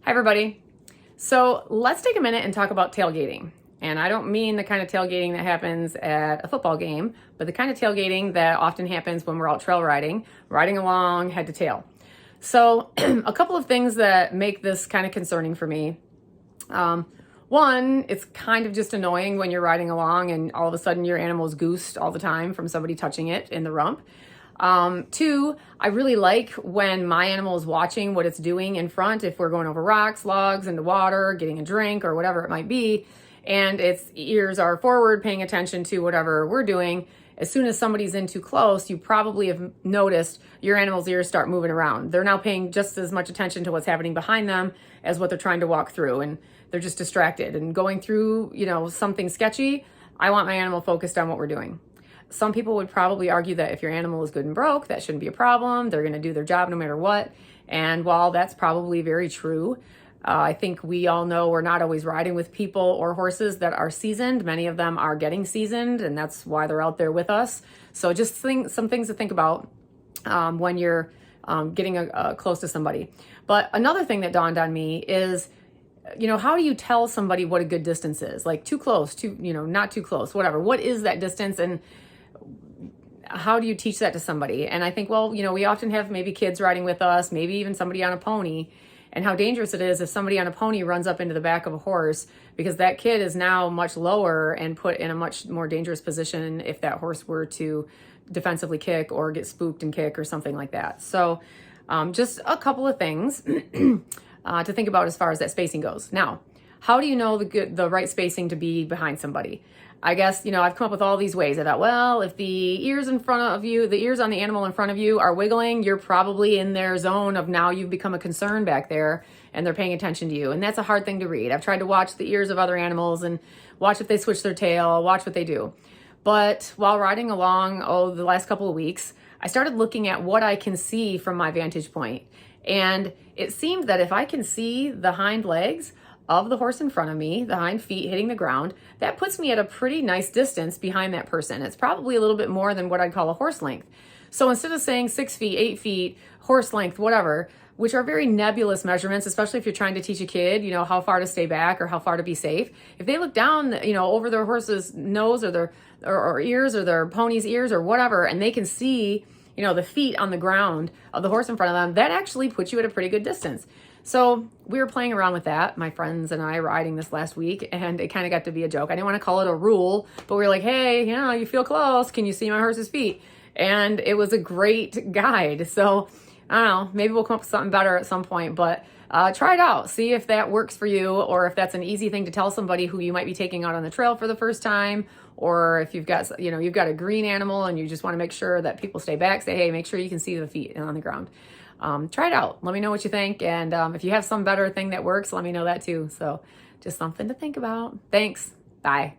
Hi, everybody. So let's take a minute and talk about tailgating. And I don't mean the kind of tailgating that happens at a football game, but the kind of tailgating that often happens when we're out trail riding along head to tail. So a couple of things that make this kind of concerning for me. One, it's kind of just annoying when you're riding along and all of a sudden your animal is goosed all the time from somebody touching it in the rump. Two, I really like when my animal is watching what it's doing in front, if we're going over rocks, logs, into water, getting a drink or whatever it might be, and its ears are forward, paying attention to whatever we're doing. As soon as somebody's in too close, you probably have noticed your animal's ears start moving around. They're now paying just as much attention to what's happening behind them as what they're trying to walk through, and they're just distracted and going through, something sketchy. I want my animal focused on what we're doing. Some people would probably argue that if your animal is good and broke, that shouldn't be a problem. They're going to do their job no matter what. And while that's probably very true, I think we all know we're not always riding with people or horses that are seasoned. Many of them are getting seasoned, and that's why they're out there with us. So just some things to think about when you're getting close to somebody. But another thing that dawned on me is, how do you tell somebody what a good distance is? Like too close, not too close, whatever. What is that distance? And how do you teach that to somebody? And I think, we often have maybe kids riding with us, maybe even somebody on a pony, and how dangerous it is if somebody on a pony runs up into the back of a horse, because that kid is now much lower and put in a much more dangerous position if that horse were to defensively kick or get spooked and kick or something like that. So just a couple of things to think about as far as that spacing goes. Now, how do you know the right spacing to be behind somebody? I guess, I've come up with all these ways. I thought, if the ears in front of you, the ears on the animal in front of you are wiggling, you're probably in their zone of now you've become a concern back there and they're paying attention to you. And that's a hard thing to read. I've tried to watch the ears of other animals and watch if they switch their tail, watch what they do. But while riding along, the last couple of weeks, I started looking at what I can see from my vantage point. And it seemed that if I can see the hind legs of the horse in front of me, the hind feet hitting the ground, that puts me at a pretty nice distance behind that person. It's probably a little bit more than what I'd call a horse length. So instead of saying 6 feet, 8 feet, horse length, whatever, which are very nebulous measurements, especially if you're trying to teach a kid, how far to stay back or how far to be safe. If they look down, over their horse's nose or their or ears or their pony's ears or whatever, and they can see, the feet on the ground of the horse in front of them, that actually puts you at a pretty good distance. So we were playing around with that, my friends and I, riding this last week, and it kind of got to be a joke. I didn't want to call it a rule, but we were like, hey, you feel close. Can you see my horse's feet? And it was a great guide. So I don't know, maybe we'll come up with something better at some point, but try it out. See if that works for you, or if that's an easy thing to tell somebody who you might be taking out on the trail for the first time, or if you've got, you've got a green animal and you just want to make sure that people stay back, say, hey, make sure you can see the feet on the ground. Try it out. Let me know what you think. And if you have some better thing that works, let me know that too. So just something to think about. Thanks. Bye.